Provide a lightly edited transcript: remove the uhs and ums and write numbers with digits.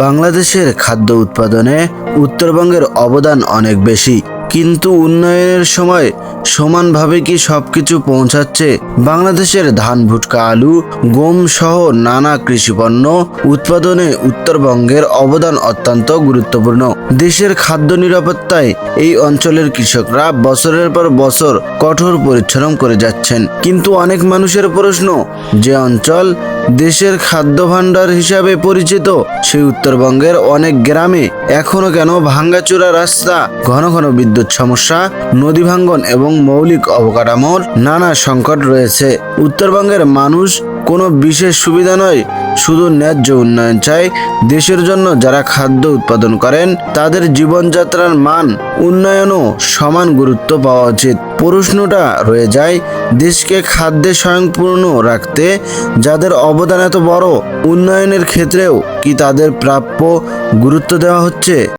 বাংলাদেশের খাদ্য উৎপাদনে উত্তরবঙ্গের অবদান অনেক বেশি, কিন্তু উন্নয়নের সময় সমানভাবে কি সবকিছু পৌঁছাচ্ছে? বাংলাদেশের ধান, ভুট্টা, আলু, গম সহ নানা কৃষিপণ্য উৎপাদনে উত্তরবঙ্গের অবদান অত্যন্ত গুরুত্বপূর্ণ। দেশের খাদ্য নিরাপত্তায় এই অঞ্চলের কৃষকরা বছরের পর বছর কঠোর পরিশ্রম করে যাচ্ছেন। কিন্তু অনেক মানুষের প্রশ্ন, যে অঞ্চল দেশের খাদ্য ভাণ্ডার হিসাবে পরিচিত, সেই উত্তরবঙ্গের অনেক গ্রামে এখনো কেন ভাঙ্গাচোরা রাস্তা, ঘন ঘন বিদ্যুৎ সমস্যা, নদী ভাঙ্গন এবং মৌলিক অবকাঠামোর নানা সংকট রয়েছে। উত্তরবঙ্গের মানুষ কোনো বিশেষ সুবিধা নয়, শুধু ন্যায্য উন্নয়ন চায়। দেশের জন্য যারা খাদ্য উৎপাদন করেন তাদের জীবনযাত্রার মান উন্নয়নও সমান গুরুত্ব পাওয়া উচিত। প্রশ্নটা রয়ে যায়, দেশকে খাদ্যে স্বয়ংপূর্ণ রাখতে যাদের অবদান এত বড়, উন্নয়নের ক্ষেত্রেও কি তাদের প্রাপ্য গুরুত্ব দেওয়া হচ্ছে?